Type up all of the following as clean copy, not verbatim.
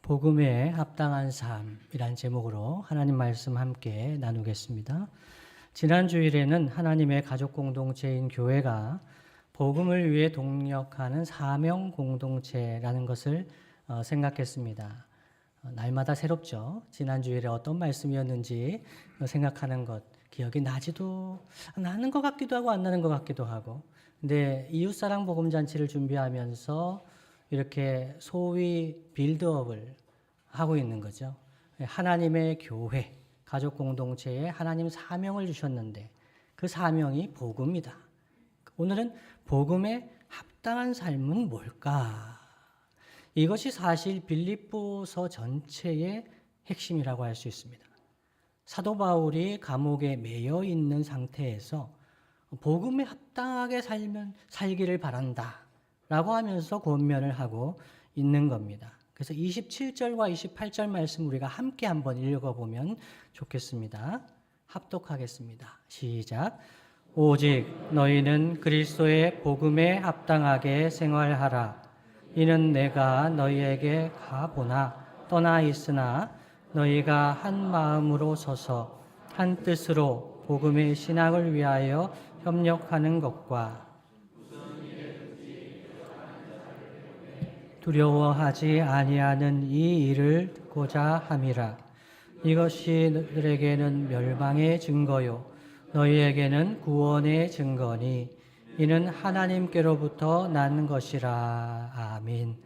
복음에 합당한 삶이란 제목으로 하나님 말씀 함께 나누겠습니다. 지난 주일에는 하나님의 가족 공동체인 교회가 복음을 위해 동력하는 사명 공동체라는 것을 생각했습니다. 날마다 새롭죠. 지난 주일에 어떤 말씀이었는지 생각하는 것 기억이 나지도 나는 것 같기도 하고 안 나는 것 같기도 하고. 근데 이웃사랑 복음잔치를 준비하면서 이렇게 소위 빌드업을 하고 있는 거죠. 하나님의 교회, 가족 공동체에 하나님 사명을 주셨는데 그 사명이 복음이다. 오늘은 복음에 합당한 삶은 뭘까? 이것이 사실 빌립보서 전체의 핵심이라고 할 수 있습니다. 사도 바울이 감옥에 매여 있는 상태에서 복음에 합당하게 살기를 바란다 라고 하면서 권면을 하고 있는 겁니다. 그래서 27절과 28절 말씀 우리가 함께 한번 읽어보면 좋겠습니다. 합독하겠습니다. 시작. 오직 너희는 그리스도의 복음에 합당하게 생활하라. 이는 내가 너희에게 가보나 떠나 있으나 너희가 한 마음으로 서서 한 뜻으로 복음의 신학을 위하여 협력하는 것과 두려워하지 아니하는 이 일을 듣고자 함이라. 이것이 너희에게는 멸망의 증거요 너희에게는 구원의 증거니 이는 하나님께로부터 난 것이라. 아멘.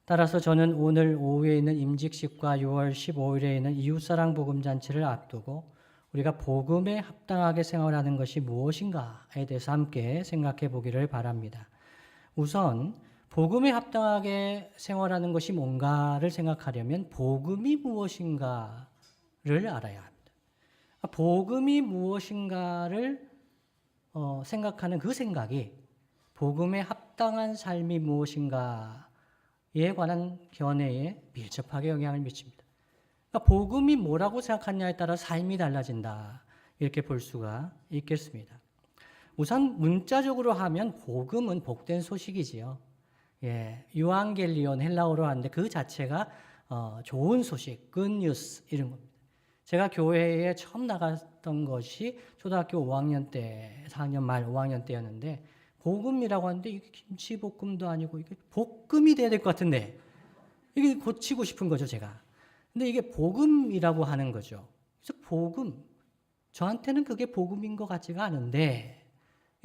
따라서 저는 오늘 오후에 있는 임직식과 6월 15일에 있는 이웃사랑 복음잔치를 앞두고 우리가 복음에 합당하게 생활하는 것이 무엇인가에 대해서 함께 생각해 보기를 바랍니다. 우선 복음에 합당하게 생활하는 것이 뭔가를 생각하려면 복음이 무엇인가를 알아야 합니다. 복음이 무엇인가를 생각하는 그 생각이 복음에 합당한 삶이 무엇인가에 관한 견해에 밀접하게 영향을 미칩니다. 그러니까 복음이 뭐라고 생각하느냐에 따라 삶이 달라진다. 이렇게 볼 수가 있겠습니다. 우선 문자적으로 하면 복음은 복된 소식이지요. 유앙겔리온 헬라어로 하는데 그 자체가 좋은 소식, good news 이런 겁니다. 제가 교회에 처음 나갔던 것이 초등학교 5학년 때, 4학년 말 5학년 때였는데 복음이라고 하는데 이게 김치볶음도 아니고 이게 볶음이 돼야 될 것 같은데 이게 고치고 싶은 거죠, 제가. 근데 이게 복음이라고 하는 거죠. 그래서 복음, 저한테는 그게 복음인 것 같지가 않은데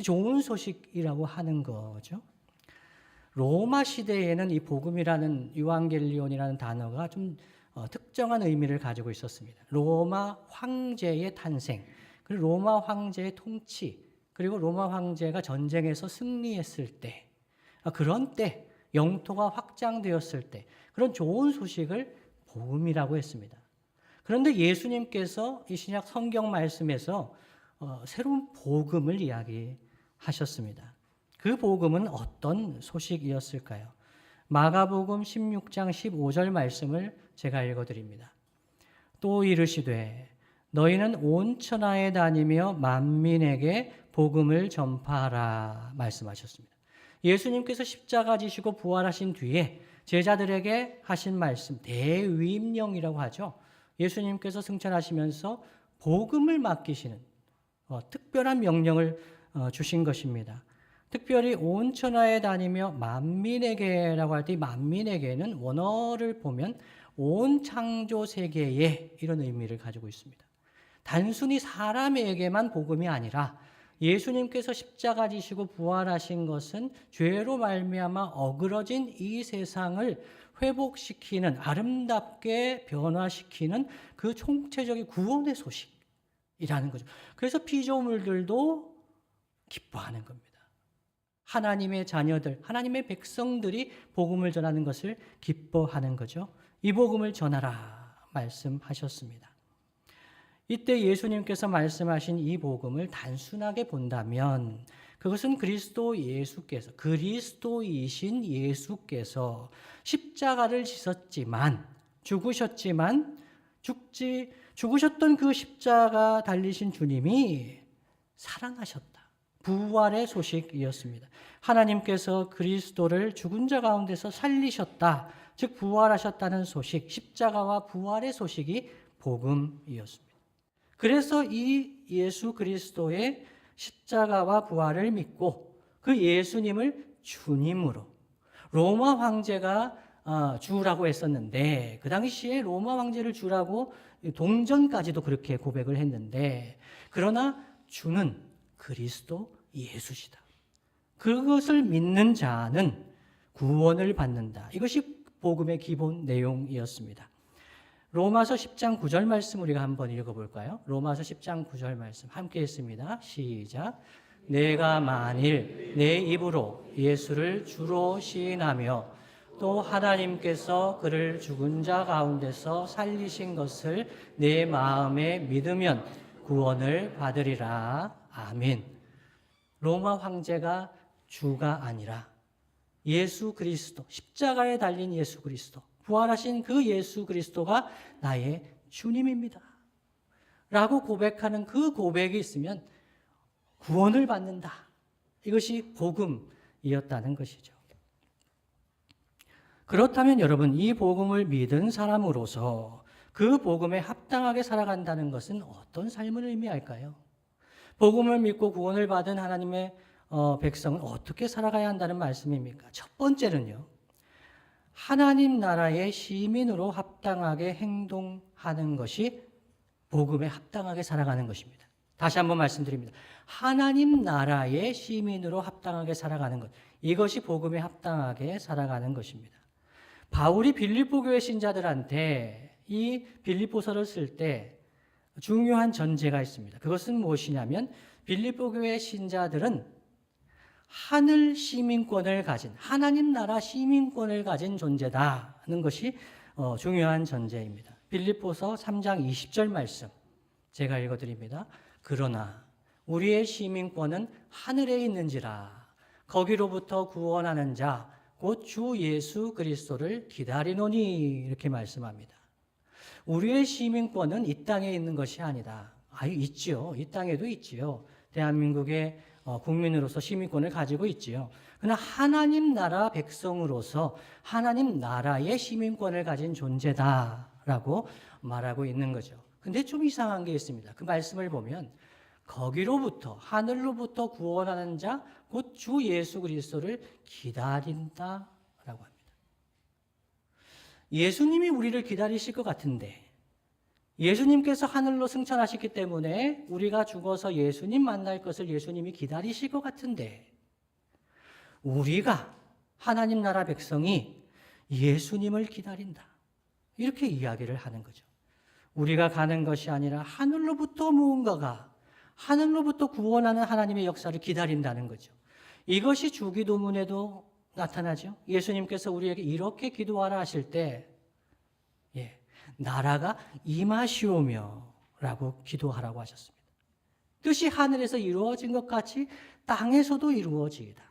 좋은 소식이라고 하는 거죠. 로마 시대에는 이 복음이라는 유앙겔리온이라는 단어가 좀 특정한 의미를 가지고 있었습니다. 로마 황제의 탄생, 그리고 로마 황제의 통치, 그리고 로마 황제가 전쟁에서 승리했을 때, 그런 때, 영토가 확장되었을 때, 그런 좋은 소식을 복음이라고 했습니다. 그런데 예수님께서 이 신약 성경 말씀에서 새로운 복음을 이야기하셨습니다. 그 복음은 어떤 소식이었을까요? 마가복음 16장 15절 말씀을 제가 읽어드립니다. 또 이르시되 너희는 온 천하에 다니며 만민에게 복음을 전파하라 말씀하셨습니다. 예수님께서 십자가 지시고 부활하신 뒤에 제자들에게 하신 말씀, 대위임령이라고 하죠. 예수님께서 승천하시면서 복음을 맡기시는 특별한 명령을 주신 것입니다. 특별히 온 천하에 다니며 만민에게라고 할 때 만민에게는 원어를 보면 온 창조 세계에 이런 의미를 가지고 있습니다. 단순히 사람에게만 복음이 아니라 예수님께서 십자가 지시고 부활하신 것은 죄로 말미암아 어그러진 이 세상을 회복시키는, 아름답게 변화시키는 그 총체적인 구원의 소식이라는 거죠. 그래서 피조물들도 기뻐하는 겁니다. 하나님의 자녀들, 하나님의 백성들이 복음을 전하는 것을 기뻐하는 거죠. 이 복음을 전하라 말씀하셨습니다. 이때 예수님께서 말씀하신 이 복음을 단순하게 본다면 그것은 그리스도이신 예수께서 십자가를 지셨지만 죽으셨던 그 십자가 달리신 주님이 살아나셨다. 부활의 소식이었습니다. 하나님께서 그리스도를 죽은 자 가운데서 살리셨다, 즉 부활하셨다는 소식, 십자가와 부활의 소식이 복음이었습니다. 그래서 이 예수 그리스도의 십자가와 부활을 믿고 그 예수님을 주님으로, 로마 황제가 주라고 했었는데, 그 당시에 로마 황제를 주라고 동전까지도 그렇게 고백을 했는데, 그러나 주는 그리스도 예수시다. 그것을 믿는 자는 구원을 받는다. 이것이 복음의 기본 내용이었습니다. 로마서 10장 9절 말씀 우리가 한번 읽어볼까요? 로마서 10장 9절 말씀 함께 했습니다. 시작. 내가 만일 내 입으로 예수를 주로 시인하며 또 하나님께서 그를 죽은 자 가운데서 살리신 것을 내 마음에 믿으면 구원을 받으리라. 아멘. 로마 황제가 주가 아니라 예수 그리스도, 십자가에 달린 예수 그리스도, 부활하신 그 예수 그리스도가 나의 주님입니다 라고 고백하는 그 고백이 있으면 구원을 받는다. 이것이 복음이었다는 것이죠. 그렇다면 여러분, 이 복음을 믿은 사람으로서 그 복음에 합당하게 살아간다는 것은 어떤 삶을 의미할까요? 복음을 믿고 구원을 받은 하나님의 백성은 어떻게 살아가야 한다는 말씀입니까? 첫 번째는요, 하나님 나라의 시민으로 합당하게 행동하는 것이 복음에 합당하게 살아가는 것입니다. 다시 한번 말씀드립니다. 하나님 나라의 시민으로 합당하게 살아가는 것, 이것이 복음에 합당하게 살아가는 것입니다. 바울이 빌립보 교회 신자들한테 이 빌립보서를 쓸 때 중요한 전제가 있습니다. 그것은 무엇이냐면 빌립보 교회 신자들은 하늘 시민권을 가진, 하나님 나라 시민권을 가진 존재다는 것이 중요한 전제입니다. 빌립보서 3장 20절 말씀 제가 읽어드립니다. 그러나 우리의 시민권은 하늘에 있는지라 거기로부터 구원하는 자 곧 주 예수 그리스도를 기다리노니, 이렇게 말씀합니다. 우리의 시민권은 이 땅에 있는 것이 아니다. 있지요. 이 땅에도 있지요. 대한민국의 국민으로서 시민권을 가지고 있지요. 그러나 하나님 나라 백성으로서 하나님 나라의 시민권을 가진 존재다라고 말하고 있는 거죠. 근데 좀 이상한 게 있습니다. 그 말씀을 보면 거기로부터, 하늘로부터 구원하는 자 곧 주 예수 그리스도를 기다린다라고 합니다. 예수님이 우리를 기다리실 것 같은데, 예수님께서 하늘로 승천하셨기 때문에 우리가 죽어서 예수님 만날 것을 예수님이 기다리실 것 같은데, 우리가 하나님 나라 백성이 예수님을 기다린다, 이렇게 이야기를 하는 거죠. 우리가 가는 것이 아니라 하늘로부터 무언가가, 하늘로부터 구원하는 하나님의 역사를 기다린다는 거죠. 이것이 주기도문에도 나타나죠. 예수님께서 우리에게 이렇게 기도하라 하실 때, 나라가 임하시오며 라고 기도하라고 하셨습니다. 뜻이 하늘에서 이루어진 것 같이 땅에서도 이루어지이다.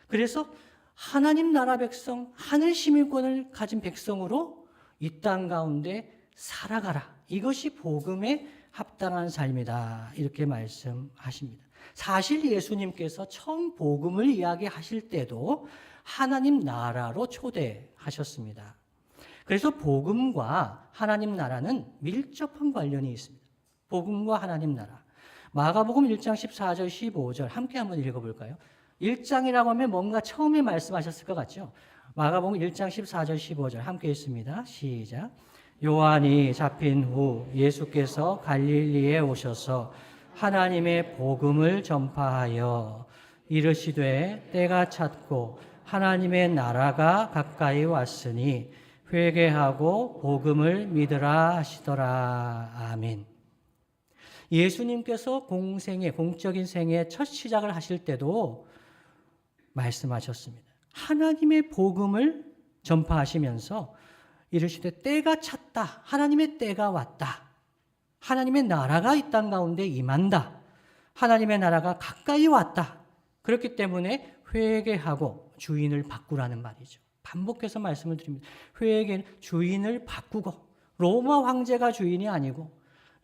그래서 하나님 나라 백성, 하늘 시민권을 가진 백성으로 이 땅 가운데 살아가라. 이것이 복음에 합당한 삶이다. 이렇게 말씀하십니다. 사실 예수님께서 처음 복음을 이야기하실 때도 하나님 나라로 초대하셨습니다. 그래서 복음과 하나님 나라는 밀접한 관련이 있습니다. 복음과 하나님 나라. 마가복음 1장 14절 15절 함께 한번 읽어볼까요? 1장이라고 하면 뭔가 처음에 말씀하셨을 것 같죠? 마가복음 1장 14절 15절 함께 읽습니다. 시작. 요한이 잡힌 후 예수께서 갈릴리에 오셔서 하나님의 복음을 전파하여 이르시되 때가 찼고 하나님의 나라가 가까이 왔으니 회개하고 복음을 믿으라 하시더라. 아멘. 예수님께서 공적인 생애 첫 시작을 하실 때도 말씀하셨습니다. 하나님의 복음을 전파하시면서 이르시되 때가 찼다. 하나님의 때가 왔다. 하나님의 나라가 이 땅 가운데 임한다. 하나님의 나라가 가까이 왔다. 그렇기 때문에 회개하고 주인을 바꾸라는 말이죠. 반복해서 말씀을 드립니다. 회개는 주인을 바꾸고, 로마 황제가 주인이 아니고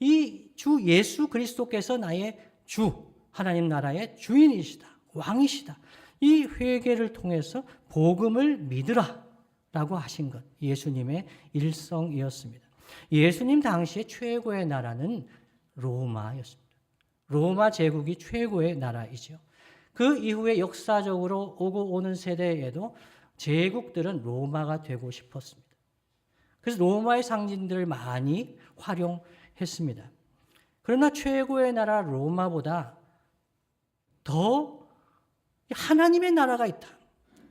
이 주 예수 그리스도께서 나의 주, 하나님 나라의 주인이시다. 왕이시다. 이 회개를 통해서 복음을 믿으라 라고 하신 것, 예수님의 일성이었습니다. 예수님 당시의 최고의 나라는 로마였습니다. 로마 제국이 최고의 나라이죠. 그 이후에 역사적으로 오고 오는 세대에도 제국들은 로마가 되고 싶었습니다. 그래서 로마의 상징들을 많이 활용했습니다. 그러나 최고의 나라 로마보다 더 하나님의 나라가 있다.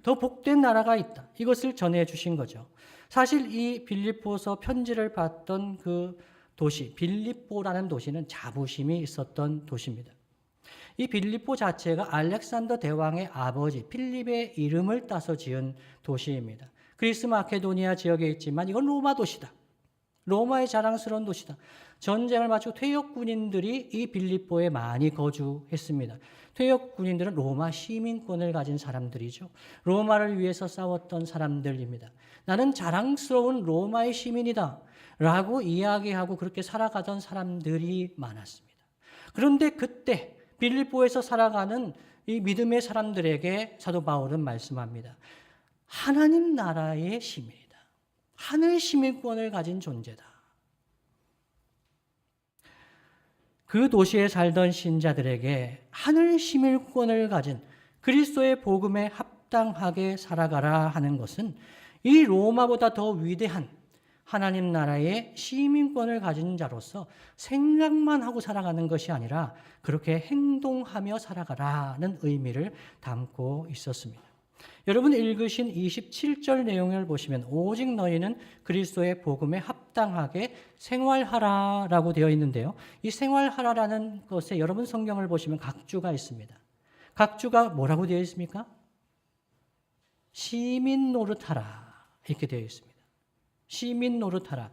더 복된 나라가 있다. 이것을 전해 주신 거죠. 사실 이 빌립보서 편지를 받던 그 도시, 빌립보라는 도시는 자부심이 있었던 도시입니다. 이 빌립보 자체가 알렉산더 대왕의 아버지 필립의 이름을 따서 지은 도시입니다. 그리스 마케도니아 지역에 있지만 이건 로마 도시다. 로마의 자랑스러운 도시다. 전쟁을 마치고 퇴역 군인들이 이 빌립보에 많이 거주했습니다. 퇴역 군인들은 로마 시민권을 가진 사람들이죠. 로마를 위해서 싸웠던 사람들입니다. 나는 자랑스러운 로마의 시민이다 라고 이야기하고 그렇게 살아가던 사람들이 많았습니다. 그런데 그때 빌립보에서 살아가는 이 믿음의 사람들에게 사도 바울은 말씀합니다. 하나님 나라의 시민이다. 하늘 시민권을 가진 존재다. 그 도시에 살던 신자들에게 하늘 시민권을 가진 그리스도의 복음에 합당하게 살아가라 하는 것은 이 로마보다 더 위대한 하나님 나라의 시민권을 가진 자로서 생각만 하고 살아가는 것이 아니라 그렇게 행동하며 살아가라는 의미를 담고 있었습니다. 여러분 읽으신 27절 내용을 보시면 오직 너희는 그리스도의 복음에 합당하게 생활하라라고 되어 있는데요. 이 생활하라라는 것에 여러분 성경을 보시면 각주가 있습니다. 각주가 뭐라고 되어 있습니까? 시민 노릇하라 이렇게 되어 있습니다. 시민 노릇하라.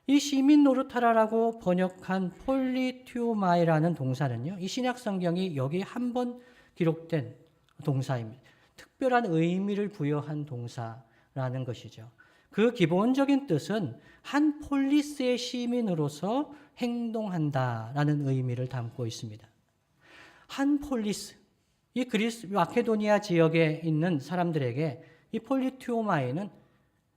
이 시민 노릇하라라고 번역한 폴리튜마이라는 동사는요. 이 신약 성경이 여기 한 번 기록된 동사입니다. 특별한 의미를 부여한 동사라는 것이죠. 그 기본적인 뜻은 한 폴리스의 시민으로서 행동한다라는 의미를 담고 있습니다. 한 폴리스, 이 그리스 마케도니아 지역에 있는 사람들에게 이 폴리튜마이는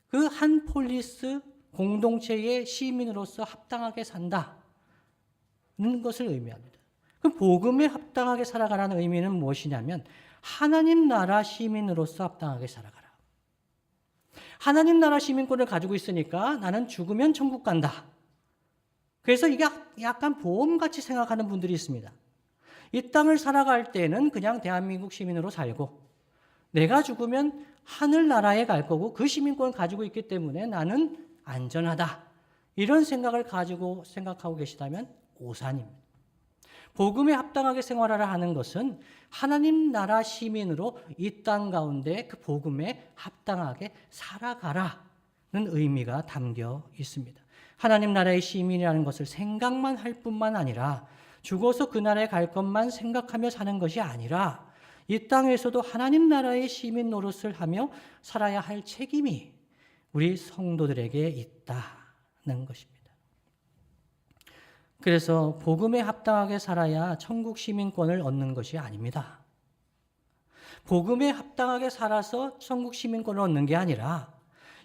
그 한 폴리스 공동체의 시민으로서 합당하게 산다는 것을 의미합니다. 그 복음에 합당하게 살아가라는 의미는 무엇이냐면 하나님 나라 시민으로서 합당하게 살아가라. 하나님 나라 시민권을 가지고 있으니까 나는 죽으면 천국 간다. 그래서 이게 약간 보험같이 생각하는 분들이 있습니다. 이 땅을 살아갈 때는 그냥 대한민국 시민으로 살고 내가 죽으면 하늘나라에 갈 거고 그 시민권을 가지고 있기 때문에 나는 안전하다. 이런 생각을 가지고 생각하고 계시다면 오산입니다. 복음에 합당하게 생활하라 하는 것은 하나님 나라 시민으로 이 땅 가운데 그 복음에 합당하게 살아가라는 의미가 담겨 있습니다. 하나님 나라의 시민이라는 것을 생각만 할 뿐만 아니라 죽어서 그 나라에 갈 것만 생각하며 사는 것이 아니라 이 땅에서도 하나님 나라의 시민 노릇을 하며 살아야 할 책임이 우리 성도들에게 있다는 것입니다. 그래서 복음에 합당하게 살아야 천국 시민권을 얻는 것이 아닙니다. 복음에 합당하게 살아서 천국 시민권을 얻는 게 아니라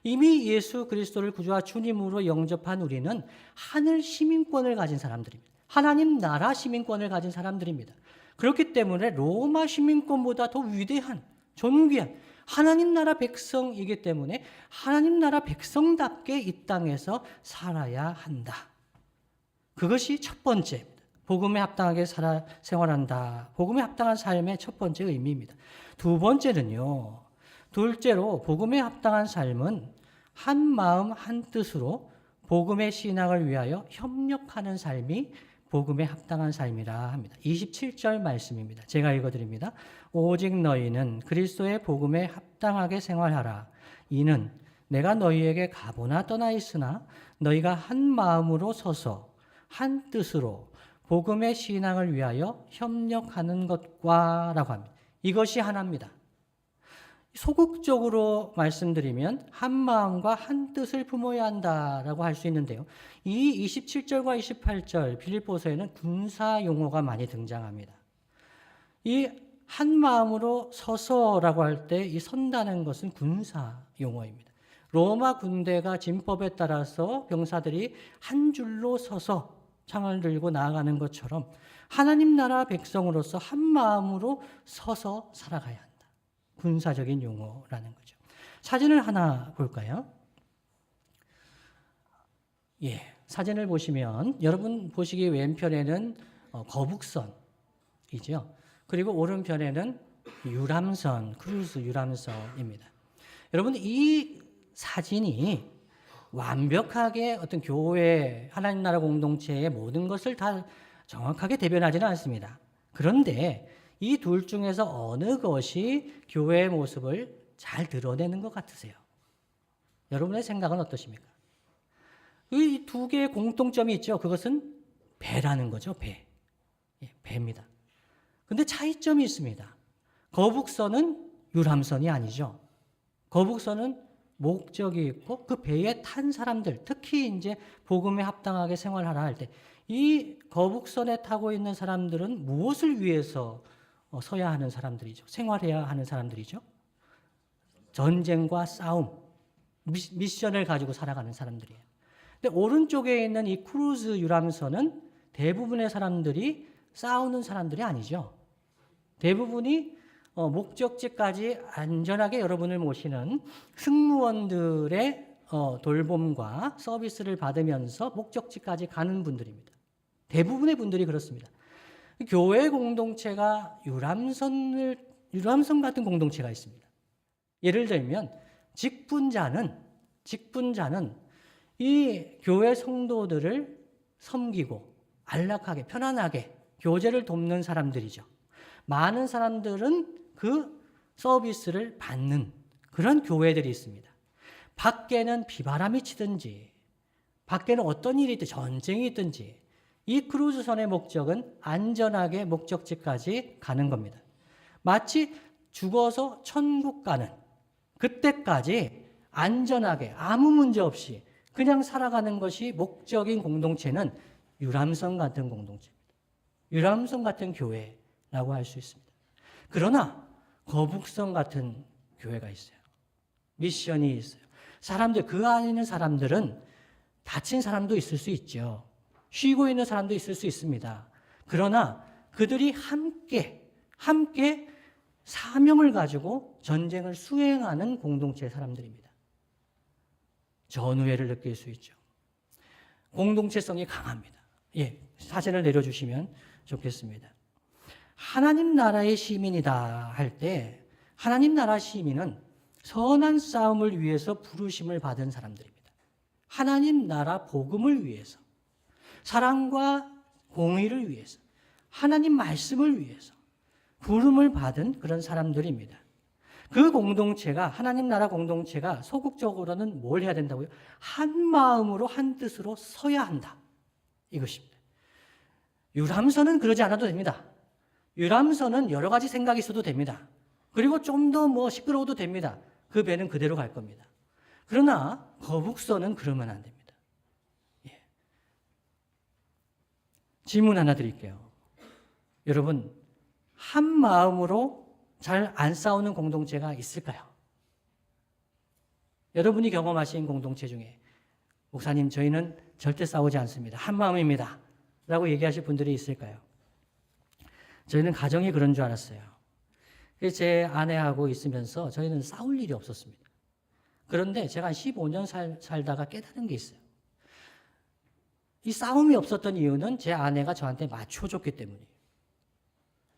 이미 예수 그리스도를 구주와 주님으로 영접한 우리는 하늘 시민권을 가진 사람들입니다. 하나님 나라 시민권을 가진 사람들입니다. 그렇기 때문에 로마 시민권보다 더 위대한, 존귀한 하나님 나라 백성이기 때문에 하나님 나라 백성답게 이 땅에서 살아야 한다. 그것이 첫 번째입니다. 복음에 합당하게 생활한다. 복음에 합당한 삶의 첫 번째 의미입니다. 두 번째는요. 둘째로 복음에 합당한 삶은 한 마음 한 뜻으로 복음의 신앙을 위하여 협력하는 삶이 복음에 합당한 삶이라 합니다. 27절 말씀입니다. 제가 읽어드립니다. 오직 너희는 그리스도의 복음에 합당하게 생활하라. 이는 내가 너희에게 가보나 떠나 있으나 너희가 한 마음으로 서서 한 뜻으로 복음의 신앙을 위하여 협력하는 것과 라고 합니다. 이것이 하나입니다. 소극적으로 말씀드리면 한 마음과 한 뜻을 품어야 한다라고 할 수 있는데요. 이 27절과 28절 빌립보서에는 군사 용어가 많이 등장합니다. 이 한 마음으로 서서라고 할 때 이 선다는 것은 군사 용어입니다. 로마 군대가 진법에 따라서 병사들이 한 줄로 서서 창을 들고 나아가는 것처럼 하나님 나라 백성으로서 한 마음으로 서서 살아가야 한다. 군사적인 용어라는 거죠. 사진을 하나 볼까요? 예, 사진을 보시면 여러분 보시기 왼편에는 거북선이죠. 그리고 오른편에는 유람선, 크루즈 유람선입니다. 여러분 이 사진이 완벽하게 어떤 교회, 하나님 나라 공동체의 모든 것을 다 정확하게 대변하지는 않습니다. 그런데 이 둘 중에서 어느 것이 교회의 모습을 잘 드러내는 것 같으세요? 여러분의 생각은 어떠십니까? 이 두 개의 공통점이 있죠. 그것은 배라는 거죠. 배. 예, 배입니다. 근데 차이점이 있습니다. 거북선은 유람선이 아니죠. 거북선은 목적이 있고 그 배에 탄 사람들, 특히 이제 복음에 합당하게 생활하라 할 때 이 거북선에 타고 있는 사람들은 무엇을 위해서 서야 하는 사람들이죠? 생활해야 하는 사람들이죠? 전쟁과 싸움, 미션을 가지고 살아가는 사람들이에요. 근데 오른쪽에 있는 이 크루즈 유람선은 대부분의 사람들이 싸우는 사람들이 아니죠. 대부분이 목적지까지 안전하게 여러분을 모시는 승무원들의 돌봄과 서비스를 받으면서 목적지까지 가는 분들입니다. 대부분의 분들이 그렇습니다. 교회 공동체가 유람선 같은 공동체가 있습니다. 예를 들면 직분자는 이 교회 성도들을 섬기고 안락하게 편안하게 교제를 돕는 사람들이죠. 많은 사람들은 그 서비스를 받는 그런 교회들이 있습니다. 밖에는 비바람이 치든지 밖에는 어떤 일이 있든지 전쟁이 있든지 이 크루즈선의 목적은 안전하게 목적지까지 가는 겁니다. 마치 죽어서 천국 가는 그때까지 안전하게 아무 문제 없이 그냥 살아가는 것이 목적인 공동체는 유람선 같은 공동체입니다. 유람선 같은 교회라고 할 수 있습니다. 그러나 거북선 같은 교회가 있어요. 미션이 있어요. 사람들, 그 안에 있는 사람들은 다친 사람도 있을 수 있죠. 쉬고 있는 사람도 있을 수 있습니다. 그러나 그들이 함께 사명을 가지고 전쟁을 수행하는 공동체의 사람들입니다. 전우회를 느낄 수 있죠. 공동체성이 강합니다. 예, 사진을 내려주시면 좋겠습니다. 하나님 나라의 시민이다 할 때 하나님 나라 시민은 선한 싸움을 위해서 부르심을 받은 사람들입니다. 하나님 나라 복음을 위해서, 사랑과 공의를 위해서, 하나님 말씀을 위해서 부름을 받은 그런 사람들입니다. 그 공동체가, 하나님 나라 공동체가 소극적으로는 뭘 해야 된다고요? 한 마음으로 한 뜻으로 서야 한다. 이것입니다. 유람선은 그러지 않아도 됩니다. 유람선은 여러 가지 생각이 있어도 됩니다. 그리고 좀 더 시끄러워도 됩니다. 그 배는 그대로 갈 겁니다. 그러나 거북선은 그러면 안 됩니다. 예. 질문 하나 드릴게요. 여러분, 한 마음으로 잘 안 싸우는 공동체가 있을까요? 여러분이 경험하신 공동체 중에 목사님, 저희는 절대 싸우지 않습니다. 한 마음입니다. 라고 얘기하실 분들이 있을까요? 저희는 가정이 그런 줄 알았어요. 제 아내하고 있으면서 저희는 싸울 일이 없었습니다. 그런데 제가 한 15년 살다가 깨달은 게 있어요. 이 싸움이 없었던 이유는 제 아내가 저한테 맞춰줬기 때문이에요.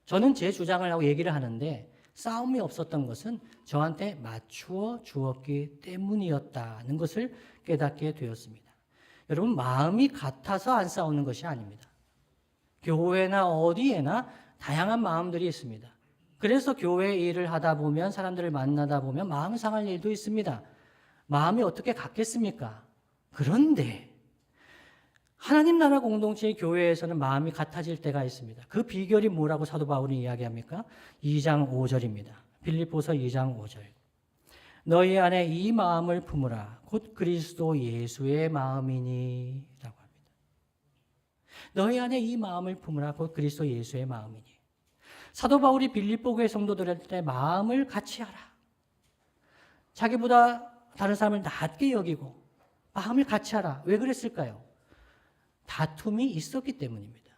저는 제 주장을 하고 얘기를 하는데 싸움이 없었던 것은 저한테 맞추어 주었기 때문이었다는 것을 깨닫게 되었습니다. 여러분, 마음이 같아서 안 싸우는 것이 아닙니다. 교회나 어디에나 다양한 마음들이 있습니다. 그래서 교회 일을 하다 보면, 사람들을 만나다 보면 마음 상할 일도 있습니다. 마음이 어떻게 같겠습니까? 그런데 하나님 나라 공동체의 교회에서는 마음이 같아질 때가 있습니다. 그 비결이 뭐라고 사도 바울이 이야기합니까? 2장 5절입니다. 빌립보서 2장 5절. 너희 안에 이 마음을 품으라. 곧 그리스도 예수의 마음이니 라고 합니다. 너희 안에 이 마음을 품으라. 곧 그리스도 예수의 마음이니. 사도 바울이 빌립보 교회 성도들한테 마음을 같이 하라. 자기보다 다른 사람을 낮게 여기고 마음을 같이 하라. 왜 그랬을까요? 다툼이 있었기 때문입니다.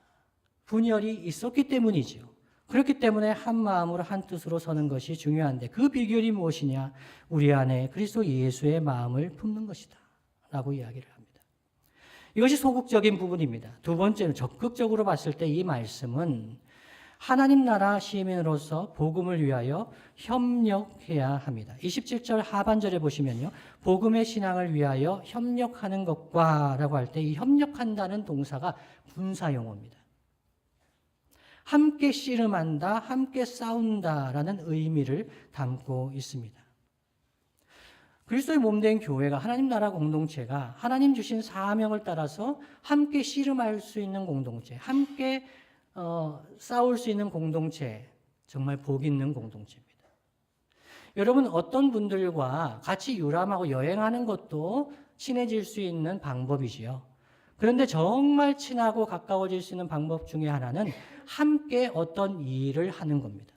분열이 있었기 때문이지요. 그렇기 때문에 한 마음으로 한 뜻으로 서는 것이 중요한데 그 비결이 무엇이냐? 우리 안에 그리스도 예수의 마음을 품는 것이다 라고 이야기를 합니다. 이것이 소극적인 부분입니다. 두 번째는 적극적으로 봤을 때 이 말씀은 하나님 나라 시민으로서 복음을 위하여 협력해야 합니다. 27절 하반절에 보시면요. 복음의 신앙을 위하여 협력하는 것과 라고 할 때 이 협력한다는 동사가 분사용어입니다. 함께 씨름한다, 함께 싸운다라는 의미를 담고 있습니다. 그리스도의 몸된 교회가 하나님 나라 공동체가 하나님 주신 사명을 따라서 함께 씨름할 수 있는 공동체, 함께 싸울 수 있는 공동체, 정말 복 있는 공동체입니다. 여러분 어떤 분들과 같이 유람하고 여행하는 것도 친해질 수 있는 방법이지요. 그런데 정말 친하고 가까워질 수 있는 방법 중에 하나는 함께 어떤 일을 하는 겁니다.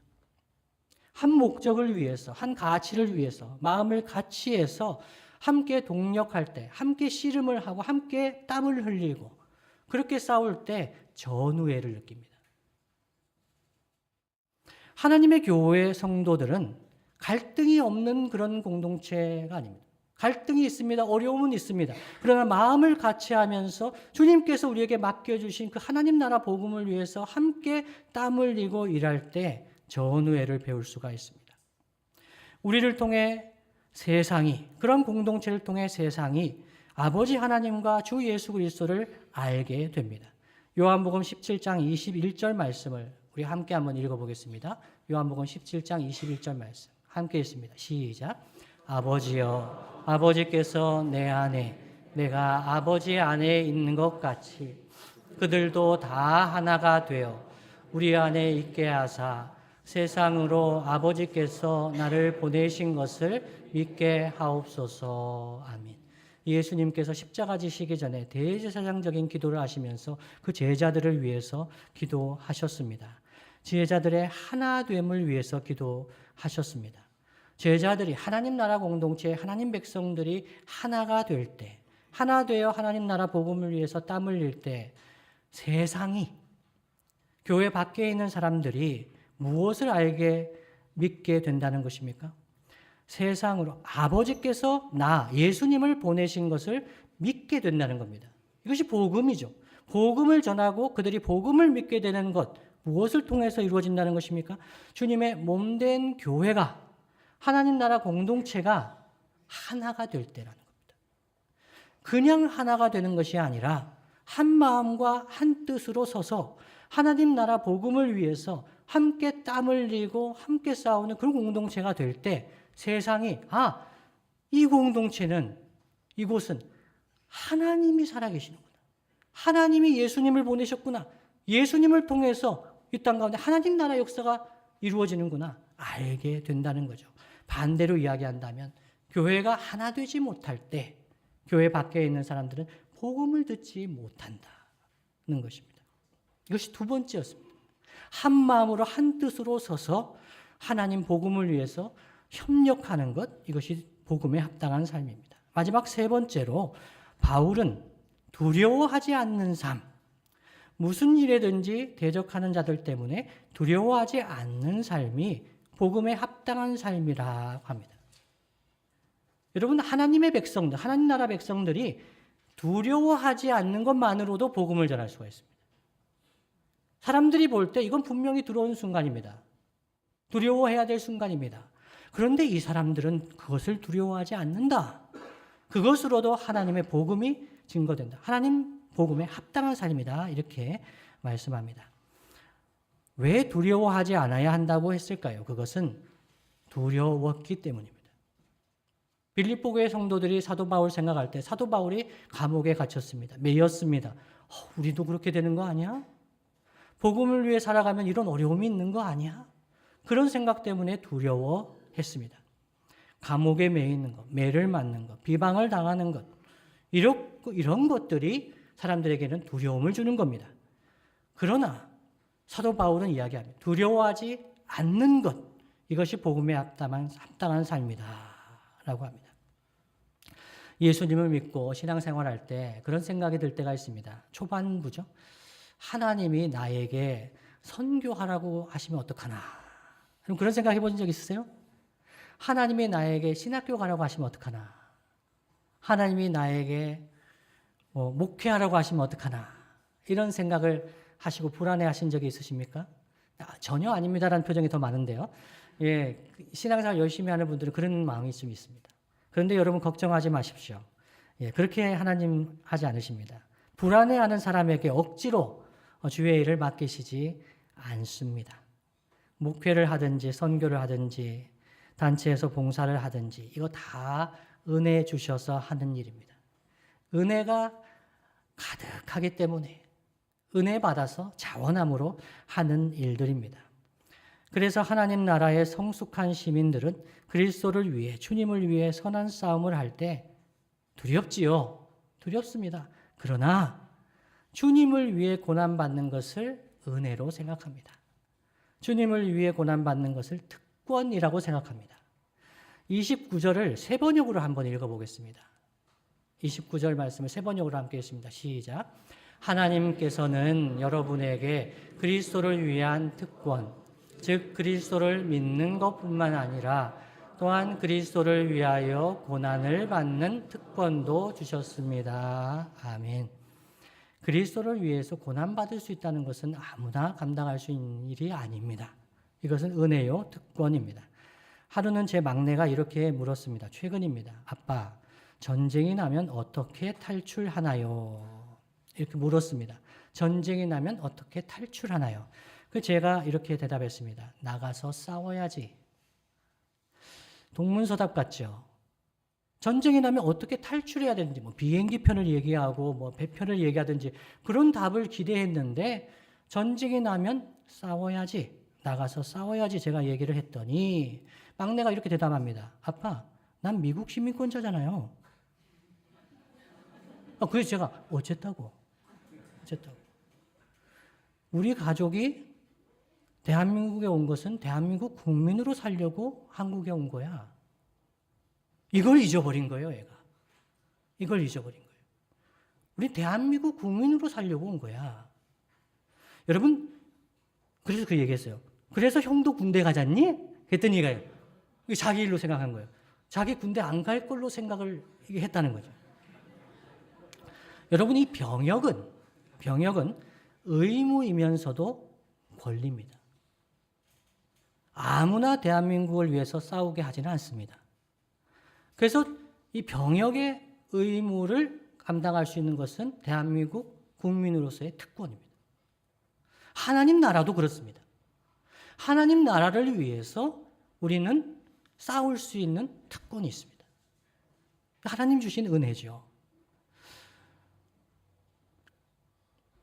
한 목적을 위해서, 한 가치를 위해서 마음을 같이 해서 함께 동력할 때, 함께 씨름을 하고 함께 땀을 흘리고 그렇게 싸울 때 전우애를 느낍니다. 하나님의 교회 성도들은 갈등이 없는 그런 공동체가 아닙니다. 갈등이 있습니다. 어려움은 있습니다. 그러나 마음을 같이 하면서 주님께서 우리에게 맡겨주신 그 하나님 나라 복음을 위해서 함께 땀 흘리고 일할 때 전우애를 배울 수가 있습니다. 우리를 통해 세상이, 그런 공동체를 통해 세상이 아버지 하나님과 주 예수 그리스도를 알게 됩니다. 요한복음 17장 21절 말씀을 우리 함께 한번 읽어보겠습니다. 요한복음 17장 21절 말씀 함께 읽습니다. 시작. 아버지여, 아버지께서 내 안에, 내가 아버지 안에 있는 것 같이 그들도 다 하나가 되어 우리 안에 있게 하사 세상으로 아버지께서 나를 보내신 것을 믿게 하옵소서. 아멘. 예수님께서 십자가 지시기 전에 대제사장적인 기도를 하시면서 그 제자들을 위해서 기도하셨습니다. 제자들의 하나됨을 위해서 기도하셨습니다. 제자들이 하나님 나라 공동체, 하나님 백성들이 하나가 될 때, 하나 되어 하나님 나라 복음을 위해서 땀 흘릴 때 세상이, 교회 밖에 있는 사람들이 무엇을 알게 믿게 된다는 것입니까? 세상으로 아버지께서 예수님을 보내신 것을 믿게 된다는 겁니다. 이것이 복음이죠. 복음을 전하고 그들이 복음을 믿게 되는 것, 무엇을 통해서 이루어진다는 것입니까? 주님의 몸된 교회가, 하나님 나라 공동체가 하나가 될 때라는 겁니다. 그냥 하나가 되는 것이 아니라 한 마음과 한 뜻으로 서서 하나님 나라 복음을 위해서 함께 땀 흘리고 함께 싸우는 그런 공동체가 될 때 세상이 이 공동체는, 이곳은 하나님이 살아계시는구나. 하나님이 예수님을 보내셨구나. 예수님을 통해서 이 땅 가운데 하나님 나라 역사가 이루어지는구나. 알게 된다는 거죠. 반대로 이야기한다면 교회가 하나 되지 못할 때 교회 밖에 있는 사람들은 복음을 듣지 못한다는 것입니다. 이것이 두 번째였습니다. 한 마음으로 한 뜻으로 서서 하나님 복음을 위해서 협력하는 것, 이것이 복음에 합당한 삶입니다. 마지막 세 번째로 바울은 두려워하지 않는 삶, 무슨 일에든지 대적하는 자들 때문에 두려워하지 않는 삶이 복음에 합당한 삶이라고 합니다. 여러분, 하나님의 백성들, 하나님 나라 백성들이 두려워하지 않는 것만으로도 복음을 전할 수가 있습니다. 사람들이 볼 때 이건 분명히 들어온 순간입니다. 두려워해야 될 순간입니다. 그런데 이 사람들은 그것을 두려워하지 않는다. 그것으로도 하나님의 복음이 증거된다. 하나님 복음에 합당한 삶이다. 이렇게 말씀합니다. 왜 두려워하지 않아야 한다고 했을까요? 그것은 두려웠기 때문입니다. 빌립보 교회 성도들이 사도 바울 생각할 때 사도 바울이 감옥에 갇혔습니다. 매였습니다. 우리도 그렇게 되는 거 아니야? 복음을 위해 살아가면 이런 어려움이 있는 거 아니야? 그런 생각 때문에 두려워했습니다. 감옥에 매 있는 것, 매를 맞는 것, 비방을 당하는 것, 이런 것들이 사람들에게는 두려움을 주는 겁니다. 그러나 사도 바울은 이야기합니다. 두려워하지 않는 것, 이것이 복음에 합당한 삶이다 라고 합니다. 예수님을 믿고 신앙생활할 때 그런 생각이 들 때가 있습니다. 초반부죠. 하나님이 나에게 선교하라고 하시면 어떡하나. 그럼 그런 생각 해본 적 있으세요? 하나님이 나에게 신학교 가라고 하시면 어떡하나. 하나님이 나에게 목회하라고 하시면 어떡하나. 이런 생각을 하시고 불안해하신 적이 있으십니까? 전혀 아닙니다라는 표정이 더 많은데요. 예, 신앙생활 열심히 하는 분들은 그런 마음이 좀 있습니다. 그런데 여러분 걱정하지 마십시오. 예, 그렇게 하나님 하지 않으십니다. 불안해하는 사람에게 억지로 주의 일을 맡기시지 않습니다. 목회를 하든지 선교를 하든지 단체에서 봉사를 하든지 이거 다 은혜 주셔서 하는 일입니다. 은혜가 가득하기 때문에 은혜 받아서 자원함으로 하는 일들입니다. 그래서 하나님 나라의 성숙한 시민들은 그리스도를 위해 주님을 위해 선한 싸움을 할 때 두렵지요. 두렵습니다. 그러나 주님을 위해 고난받는 것을 은혜로 생각합니다. 주님을 위해 고난받는 것을 특권이라고 생각합니다. 29절을 세 번역으로 한번 읽어보겠습니다. 29절 말씀을 세 번역으로 함께 읽습니다. 시작. 하나님께서는 여러분에게 그리스도를 위한 특권, 즉 그리스도를 믿는 것뿐만 아니라 또한 그리스도를 위하여 고난을 받는 특권도 주셨습니다. 아멘. 그리스도를 위해서 고난받을 수 있다는 것은 아무나 감당할 수 있는 일이 아닙니다. 이것은 은혜요, 특권입니다. 하루는 제 막내가 이렇게 물었습니다. 최근입니다. 아빠, 전쟁이 나면 어떻게 탈출하나요? 이렇게 물었습니다. 전쟁이 나면 어떻게 탈출하나요? 제가 이렇게 대답했습니다. 나가서 싸워야지. 동문서답 같죠? 전쟁이 나면 어떻게 탈출해야 되는지, 비행기 편을 얘기하고 배편을 얘기하든지 그런 답을 기대했는데 전쟁이 나면 싸워야지. 나가서 싸워야지 제가 얘기를 했더니 막내가 이렇게 대답합니다. 아빠, 난 미국 시민권자잖아요. 그래서 제가 어쨌다고. 우리 가족이 대한민국에 온 것은 대한민국 국민으로 살려고 한국에 온 거야. 이걸 잊어버린 거예요, 얘가. 이걸 잊어버린 거예요. 우리 대한민국 국민으로 살려고 온 거야. 여러분, 그래서 그 얘기했어요. 그래서 형도 군대 가잖니? 그랬더니 얘가 자기 일로 생각한 거예요. 자기 군대 안 갈 걸로 생각을 했다는 거죠. 여러분, 이 병역은 의무이면서도 권리입니다. 아무나 대한민국을 위해서 싸우게 하지는 않습니다. 그래서 이 병역의 의무를 감당할 수 있는 것은 대한민국 국민으로서의 특권입니다. 하나님 나라도 그렇습니다. 하나님 나라를 위해서 우리는 싸울 수 있는 특권이 있습니다. 하나님 주신 은혜죠.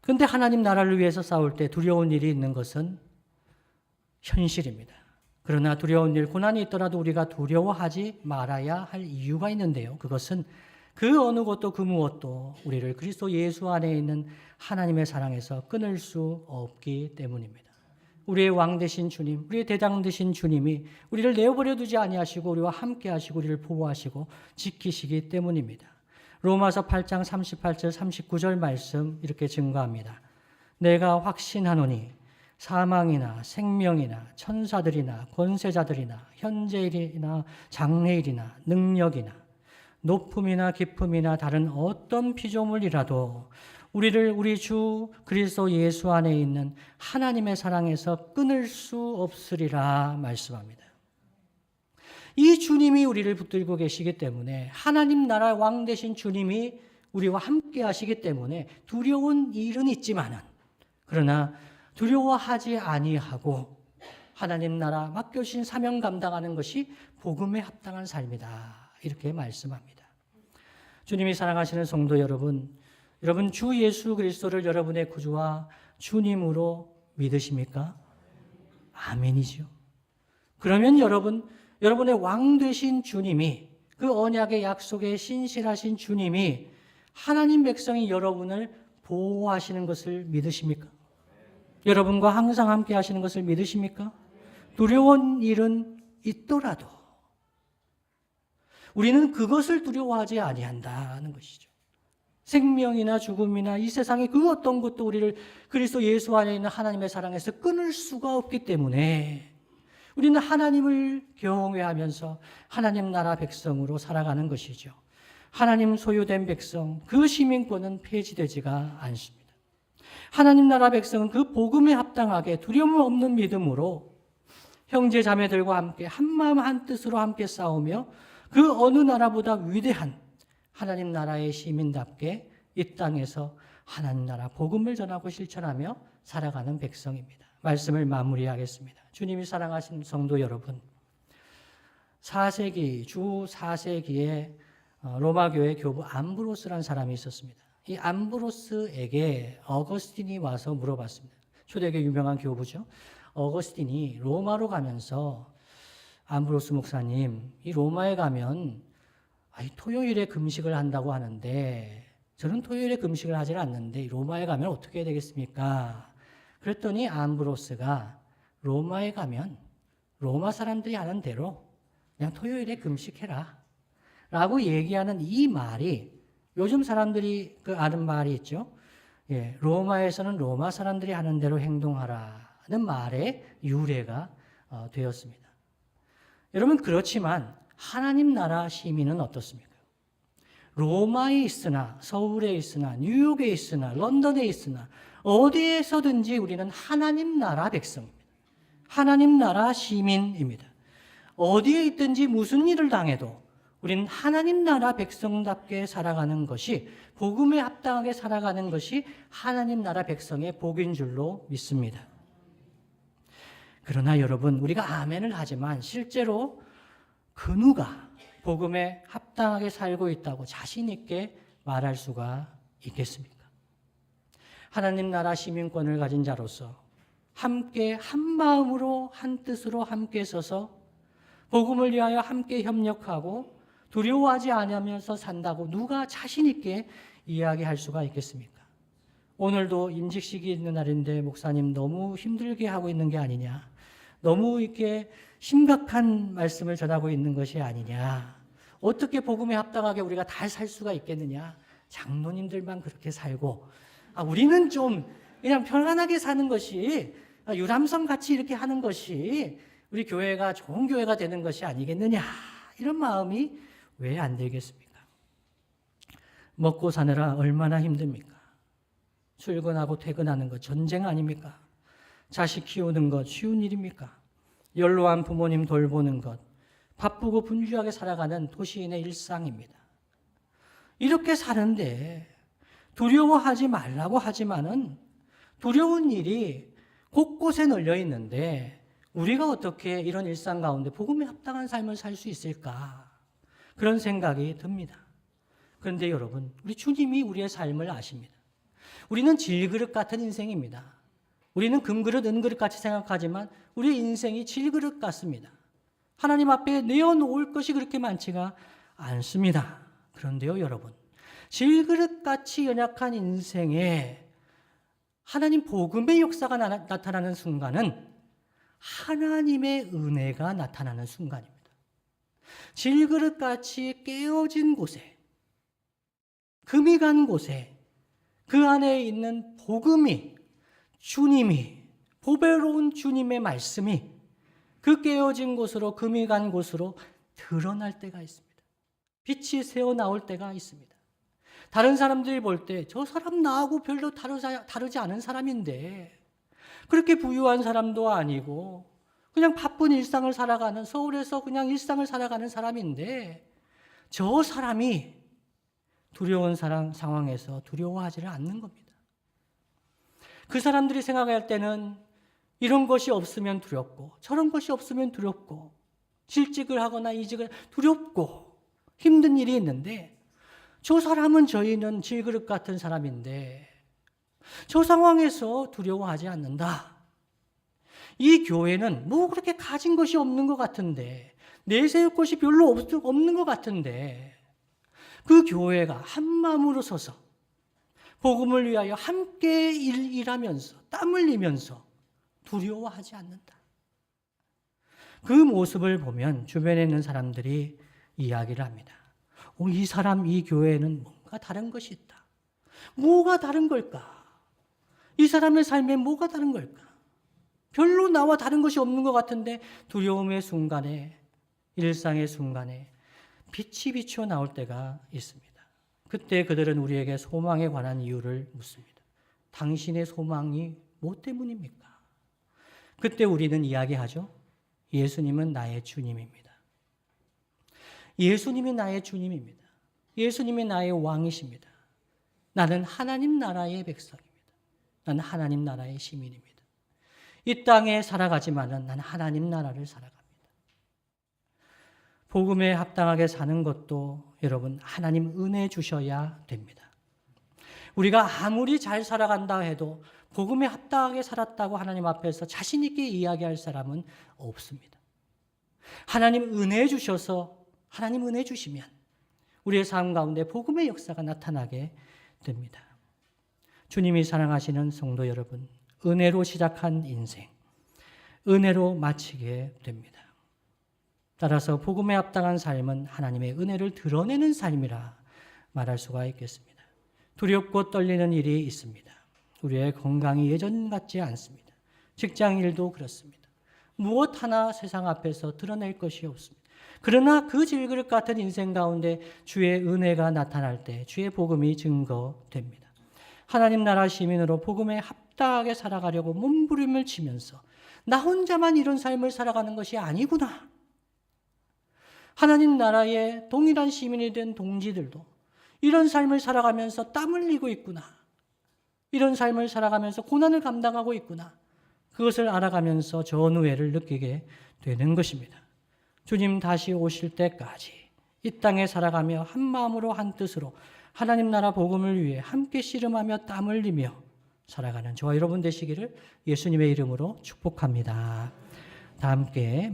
그런데 하나님 나라를 위해서 싸울 때 두려운 일이 있는 것은 현실입니다. 그러나 두려운 일, 고난이 있더라도 우리가 두려워하지 말아야 할 이유가 있는데요. 그것은 그 어느 것도 그 무엇도 우리를 그리스도 예수 안에 있는 하나님의 사랑에서 끊을 수 없기 때문입니다. 우리의 왕 되신 주님, 우리의 대장 되신 주님이 우리를 내어버려 두지 아니하시고 우리와 함께 하시고 우리를 보호하시고 지키시기 때문입니다. 로마서 8장 38절 39절 말씀 이렇게 증거합니다. 내가 확신하노니 사망이나 생명이나 천사들이나 권세자들이나 현재일이나 장래일이나 능력이나 높음이나 깊음이나 다른 어떤 피조물이라도 우리를 우리 주 그리스도 예수 안에 있는 하나님의 사랑에서 끊을 수 없으리라 말씀합니다. 이 주님이 우리를 붙들고 계시기 때문에 하나님 나라 왕 되신 주님이 우리와 함께 하시기 때문에 두려운 일은 있지만은 그러나 두려워하지 아니하고 하나님 나라 맡겨주신 사명 감당하는 것이 복음에 합당한 삶이다. 이렇게 말씀합니다. 주님이 사랑하시는 성도 여러분, 여러분 주 예수 그리스도를 여러분의 구주와 주님으로 믿으십니까? 아멘이죠. 그러면 여러분의 왕 되신 주님이 그 언약의 약속에 신실하신 주님이 하나님 백성이 여러분을 보호하시는 것을 믿으십니까? 여러분과 항상 함께 하시는 것을 믿으십니까? 두려운 일은 있더라도 우리는 그것을 두려워하지 아니한다는 것이죠. 생명이나 죽음이나 이 세상의 그 어떤 것도 우리를 그리스도 예수 안에 있는 하나님의 사랑에서 끊을 수가 없기 때문에 우리는 하나님을 경외하면서 하나님 나라 백성으로 살아가는 것이죠. 하나님 소유된 백성, 그 시민권은 폐지되지가 않습니다. 하나님 나라 백성은 그 복음에 합당하게 두려움 없는 믿음으로 형제 자매들과 함께 한마음 한뜻으로 함께 싸우며 그 어느 나라보다 위대한 하나님 나라의 시민답게 이 땅에서 하나님 나라 복음을 전하고 실천하며 살아가는 백성입니다. 말씀을 마무리하겠습니다. 주님이 사랑하신 성도 여러분, 4세기, 주 4세기에 로마 교회 교부 암브로스라는 사람이 있었습니다. 이 암브로스에게 어거스틴이 와서 물어봤습니다. 초대교회 유명한 교부죠. 어거스틴이 로마로 가면서 암브로스 목사님, 이 로마에 가면 토요일에 금식을 한다고 하는데 저는 토요일에 금식을 하지 않는데 로마에 가면 어떻게 해야 되겠습니까? 그랬더니 암브로스가 로마에 가면 로마 사람들이 하는 대로 그냥 토요일에 금식해라 라고 얘기하는 이 말이 요즘 사람들이 아는 말이 있죠. 로마에서는 로마 사람들이 하는 대로 행동하라는 말의 유래가 되었습니다. 여러분, 그렇지만 하나님 나라 시민은 어떻습니까? 로마에 있으나 서울에 있으나 뉴욕에 있으나 런던에 있으나 어디에서든지 우리는 하나님 나라 백성입니다. 하나님 나라 시민입니다. 어디에 있든지 무슨 일을 당해도 우리는 하나님 나라 백성답게 살아가는 것이, 복음에 합당하게 살아가는 것이 하나님 나라 백성의 복인 줄로 믿습니다. 그러나 여러분, 우리가 아멘을 하지만 실제로 그 누가 복음에 합당하게 살고 있다고 자신 있게 말할 수가 있겠습니까? 하나님 나라 시민권을 가진 자로서 함께 한 마음으로 한 뜻으로 함께 서서 복음을 위하여 함께 협력하고 두려워하지 않으면서 산다고 누가 자신 있게 이야기할 수가 있겠습니까? 오늘도 임직식이 있는 날인데 목사님 너무 힘들게 하고 있는 게 아니냐, 너무 이렇게 심각한 말씀을 전하고 있는 것이 아니냐, 어떻게 복음에 합당하게 우리가 다 살 수가 있겠느냐, 장로님들만 그렇게 살고 우리는 좀 그냥 편안하게 사는 것이, 유람선 같이 이렇게 하는 것이 우리 교회가 좋은 교회가 되는 것이 아니겠느냐, 이런 마음이 왜 안 들겠습니까? 먹고 사느라 얼마나 힘듭니까? 출근하고 퇴근하는 것 전쟁 아닙니까? 자식 키우는 것 쉬운 일입니까? 연로한 부모님 돌보는 것 바쁘고 분주하게 살아가는 도시인의 일상입니다. 이렇게 사는데 두려워하지 말라고 하지만은 두려운 일이 곳곳에 널려 있는데 우리가 어떻게 이런 일상 가운데 복음에 합당한 삶을 살 수 있을까? 그런 생각이 듭니다. 그런데 여러분, 우리 주님이 우리의 삶을 아십니다. 우리는 질그릇 같은 인생입니다. 우리는 금그릇, 은그릇 같이 생각하지만 우리의 인생이 질그릇 같습니다. 하나님 앞에 내어놓을 것이 그렇게 많지가 않습니다. 그런데요, 여러분, 질그릇같이 연약한 인생에 하나님 복음의 역사가 나타나는 순간은 하나님의 은혜가 나타나는 순간입니다. 질그릇같이 깨어진 곳에, 금이 간 곳에 그 안에 있는 복음이, 주님이, 보배로운 주님의 말씀이 그 깨어진 곳으로, 금이 간 곳으로 드러날 때가 있습니다. 빛이 새어 나올 때가 있습니다. 다른 사람들이 볼 때 저 사람 나하고 별로 다르지 않은 사람인데, 그렇게 부유한 사람도 아니고 그냥 바쁜 일상을 살아가는, 서울에서 그냥 일상을 살아가는 사람인데 저 사람이 두려운 상황에서 두려워하지를 않는 겁니다. 그 사람들이 생각할 때는 이런 것이 없으면 두렵고 저런 것이 없으면 두렵고 실직을 하거나 이직을 두렵고 힘든 일이 있는데, 저 사람은, 저희는 질그릇 같은 사람인데 저 상황에서 두려워하지 않는다. 이 교회는 뭐 그렇게 가진 것이 없는 것 같은데, 내세울 것이 별로 없는 것 같은데 그 교회가 한 마음으로 서서 복음을 위하여 함께 일하면서 땀 흘리면서 두려워하지 않는다. 그 모습을 보면 주변에 있는 사람들이 이야기를 합니다. 이 사람, 이 교회에는 뭔가 다른 것이 있다. 뭐가 다른 걸까? 이 사람의 삶에 뭐가 다른 걸까? 별로 나와 다른 것이 없는 것 같은데 두려움의 순간에, 일상의 순간에 빛이 비추어 나올 때가 있습니다. 그때 그들은 우리에게 소망에 관한 이유를 묻습니다. 당신의 소망이 뭐 때문입니까? 그때 우리는 이야기하죠. 예수님은 나의 주님입니다. 예수님이 나의 주님입니다. 예수님이 나의 왕이십니다. 나는 하나님 나라의 백성입니다. 나는 하나님 나라의 시민입니다. 이 땅에 살아가지만은 나는 하나님 나라를 살아갑니다. 복음에 합당하게 사는 것도 여러분 하나님 은혜 주셔야 됩니다. 우리가 아무리 잘 살아간다 해도 복음에 합당하게 살았다고 하나님 앞에서 자신 있게 이야기할 사람은 없습니다. 하나님 은혜 주셔서 하나님 은혜 주시면 우리의 삶 가운데 복음의 역사가 나타나게 됩니다. 주님이 사랑하시는 성도 여러분, 은혜로 시작한 인생, 은혜로 마치게 됩니다. 따라서 복음에 합당한 삶은 하나님의 은혜를 드러내는 삶이라 말할 수가 있겠습니다. 두렵고 떨리는 일이 있습니다. 우리의 건강이 예전 같지 않습니다. 직장 일도 그렇습니다. 무엇 하나 세상 앞에서 드러낼 것이 없습니다. 그러나 그 질그릇 같은 인생 가운데 주의 은혜가 나타날 때 주의 복음이 증거됩니다. 하나님 나라 시민으로 복음에 합당하게 살아가려고 몸부림을 치면서 나 혼자만 이런 삶을 살아가는 것이 아니구나. 하나님 나라의 동일한 시민이 된 동지들도 이런 삶을 살아가면서 땀 흘리고 있구나. 이런 삶을 살아가면서 고난을 감당하고 있구나. 그것을 알아가면서 전우애를 느끼게 되는 것입니다. 주님 다시 오실 때까지 이 땅에 살아가며 한 마음으로 한 뜻으로 하나님 나라 복음을 위해 함께 씨름하며 땀 흘리며 살아가는 저와 여러분 되시기를 예수님의 이름으로 축복합니다. 다 함께